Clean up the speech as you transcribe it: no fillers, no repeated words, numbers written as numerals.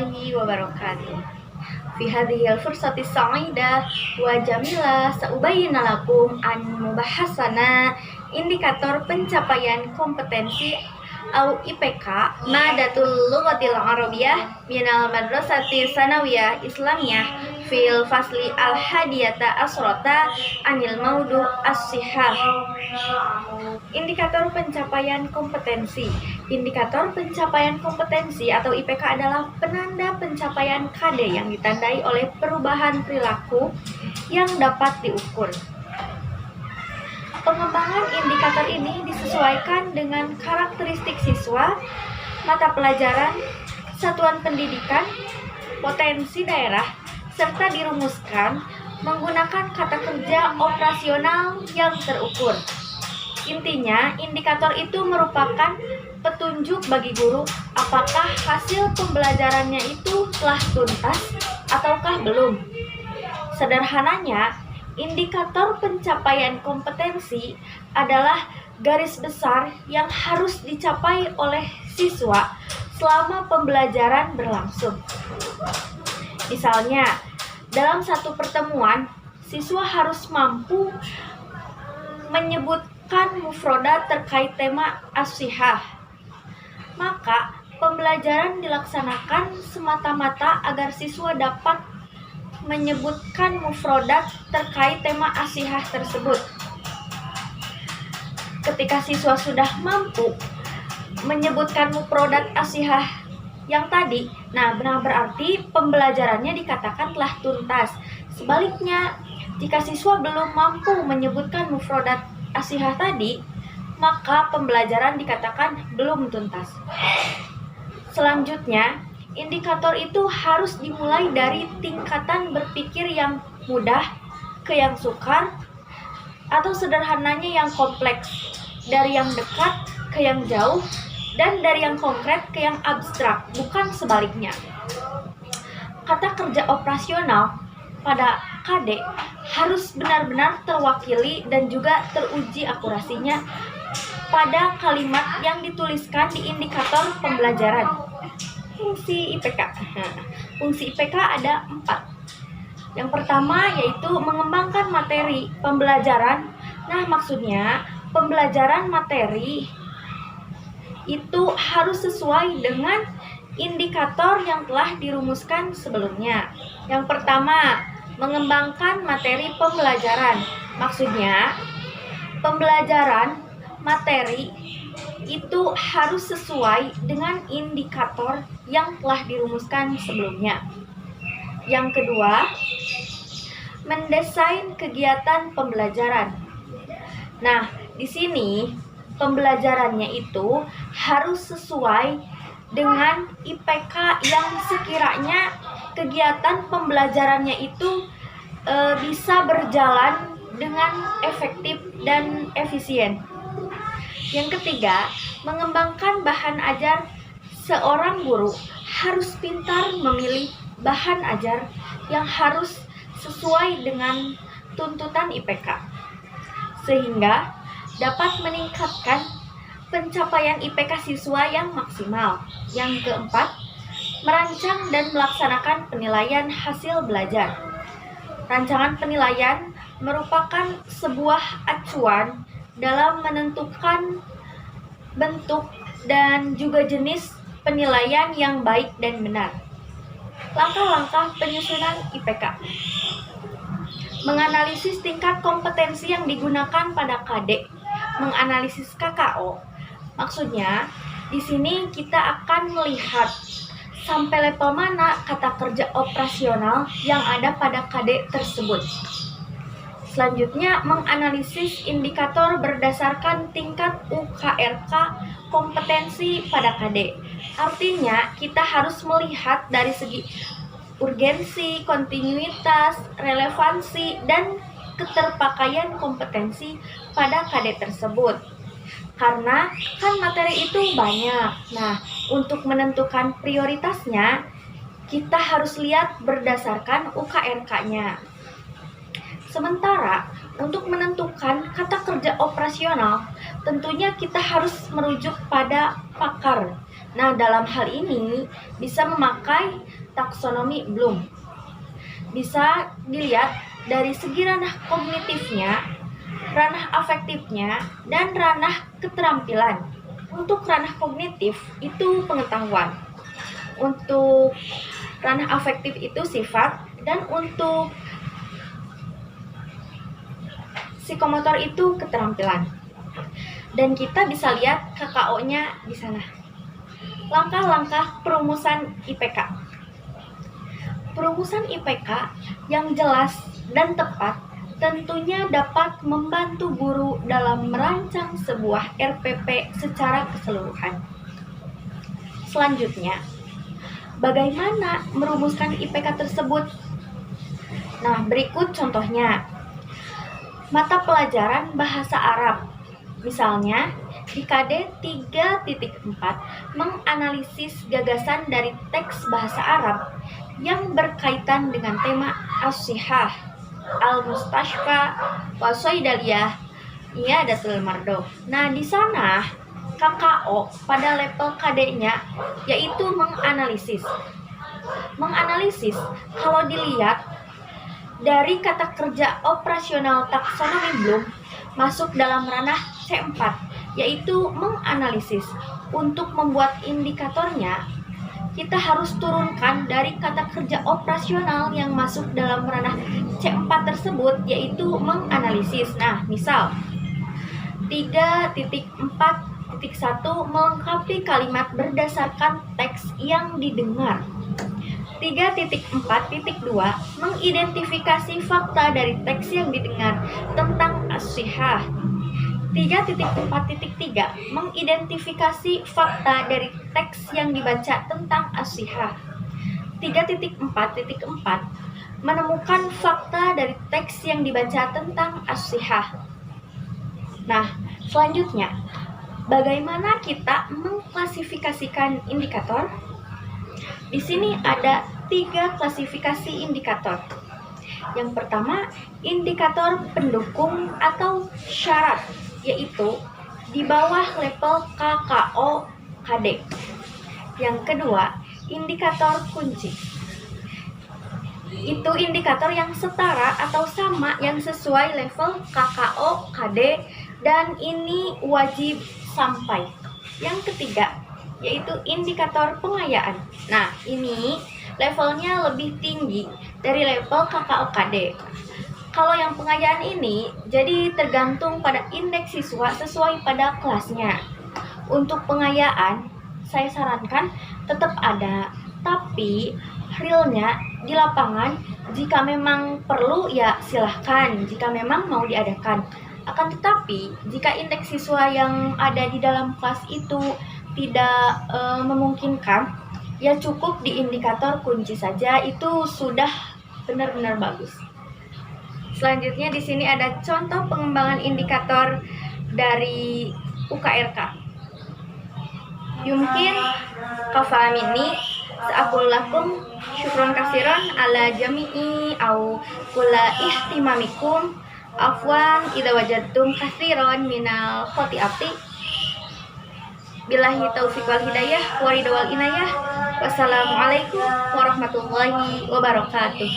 warahmatullahi wabarakatuh. Fi hadhil fursati sa'idah wa jamilah sa'ubayyina lakum an mubahasana indikator pencapaian kompetensi au IPK Madatul Lughatil Arabiyyah minal madrasati sanawiyah islamiyah fil fasli al-hadiyata asrota anil maudu as-sihah. Indikator pencapaian kompetensi. Indikator pencapaian kompetensi atau IPK adalah penanda pencapaian KD yang ditandai oleh perubahan perilaku yang dapat diukur. Pengembangan indikator ini disesuaikan dengan karakteristik siswa, mata pelajaran, satuan pendidikan, potensi daerah, serta dirumuskan menggunakan kata kerja operasional yang terukur. Intinya, indikator itu merupakan petunjuk bagi guru apakah hasil pembelajarannya itu telah tuntas ataukah belum. Sederhananya, indikator pencapaian kompetensi adalah garis besar yang harus dicapai oleh siswa selama pembelajaran berlangsung. Misalnya, dalam satu pertemuan, siswa harus mampu menyebutkan mufrodat terkait tema as-sihah. Maka, pembelajaran dilaksanakan semata-mata agar siswa dapat menyebutkan mufrodat terkait tema as-sihah tersebut. Ketika siswa sudah mampu menyebutkan mufrodat as-sihah yang tadi, benar berarti pembelajarannya dikatakan telah tuntas. Sebaliknya, jika siswa belum mampu menyebutkan mufrodat as-sihah tadi, maka pembelajaran dikatakan belum tuntas. Selanjutnya, indikator itu harus dimulai dari tingkatan berpikir yang mudah ke yang sukar, atau sederhananya yang kompleks, dari yang dekat ke yang jauh, dan dari yang konkret ke yang abstrak, bukan sebaliknya. Kata kerja operasional pada KD harus benar-benar terwakili dan juga teruji akurasinya pada kalimat yang dituliskan di indikator pembelajaran. Fungsi IPK. Fungsi IPK ada 4. Yang pertama yaitu mengembangkan materi pembelajaran. Maksudnya pembelajaran materi itu harus sesuai dengan indikator yang telah dirumuskan sebelumnya. Yang pertama, mengembangkan materi pembelajaran. Maksudnya pembelajaran materi itu harus sesuai dengan indikator yang telah dirumuskan sebelumnya. Yang kedua, mendesain kegiatan pembelajaran. Di sini pembelajarannya itu harus sesuai dengan IPK yang sekiranya kegiatan pembelajarannya itu bisa berjalan dengan efektif dan efisien. Yang ketiga, mengembangkan bahan ajar. Seorang guru harus pintar memilih bahan ajar yang harus sesuai dengan tuntutan IPK, sehingga dapat meningkatkan pencapaian IPK siswa yang maksimal. Yang keempat, merancang dan melaksanakan penilaian hasil belajar. Rancangan penilaian merupakan sebuah acuan dalam menentukan bentuk dan juga jenis penilaian yang baik dan benar. Langkah-langkah penyusunan IPK. Menganalisis tingkat kompetensi yang digunakan pada KD. Menganalisis KKO. Maksudnya, di sini kita akan melihat sampai level mana kata kerja operasional yang ada pada KD tersebut. Selanjutnya, menganalisis indikator berdasarkan tingkat UKRK kompetensi pada KD. Artinya, kita harus melihat dari segi urgensi, kontinuitas, relevansi, dan keterpakaian kompetensi pada KD tersebut. Karena kan materi itu banyak. Untuk menentukan prioritasnya, kita harus lihat berdasarkan UKRK-nya. Sementara untuk menentukan kata kerja operasional, tentunya kita harus merujuk pada pakar. Dalam hal ini bisa memakai taksonomi Bloom. Bisa dilihat dari segi ranah kognitifnya, ranah afektifnya, dan ranah keterampilan. Untuk ranah kognitif itu pengetahuan, untuk ranah afektif itu sifat, dan untuk psikomotor itu keterampilan. Dan kita bisa lihat KKO-nya di sana. Langkah-langkah perumusan IPK. Perumusan IPK yang jelas dan tepat tentunya dapat membantu guru dalam merancang sebuah RPP secara keseluruhan. Selanjutnya, bagaimana merumuskan IPK tersebut? Nah, berikut contohnya. Mata pelajaran bahasa Arab. Misalnya, di KD 3.4 menganalisis gagasan dari teks bahasa Arab yang berkaitan dengan tema as-sihah, al-mustashfa, wasoidaliyah, iyadatul mardo. Nah, di sana KKO pada level KD-nya yaitu menganalisis. Menganalisis kalau dilihat dari kata kerja operasional taksonomi Bloom masuk dalam ranah C4, yaitu menganalisis. Untuk membuat indikatornya, kita harus turunkan dari kata kerja operasional yang masuk dalam ranah C4 tersebut, yaitu menganalisis. Nah, misal 3.4.1 melengkapi kalimat berdasarkan teks yang didengar. 3.4.2 mengidentifikasi fakta dari teks yang didengar tentang as-sihah. 3.4.3 mengidentifikasi fakta dari teks yang dibaca tentang as-sihah. 3.4.4 menemukan fakta dari teks yang dibaca tentang as-sihah. Nah, selanjutnya, bagaimana kita mengklasifikasikan indikator? Di sini ada 3 klasifikasi indikator. Yang pertama, indikator pendukung atau syarat, yaitu di bawah level KKO KD. Yang kedua, indikator kunci. Itu indikator yang setara atau sama yang sesuai level KKO KD dan ini wajib sampai. Yang ketiga, yaitu indikator pengayaan. Nah, ini levelnya lebih tinggi dari level KKO-KD. Kalau yang pengayaan ini, jadi tergantung pada indeks siswa sesuai pada kelasnya. Untuk pengayaan, saya sarankan tetap ada, tapi realnya di lapangan, jika memang perlu ya silahkan, jika memang mau diadakan. Akan tetapi, jika indeks siswa yang ada di dalam kelas itu tidak memungkinkan, ya cukup di indikator kunci saja, itu sudah benar-benar bagus. Selanjutnya di sini ada contoh pengembangan indikator dari UKRK. Yumkin kafamini sa'akul lakum syukron kasiron ala jami'i au kula ihtimamikum afwan idza wajadtum kasiron minal khoti'ati. Billahi taufiq wal hidayah wa ridha wal inayah. Wassalamualaikum warahmatullahi wabarakatuh.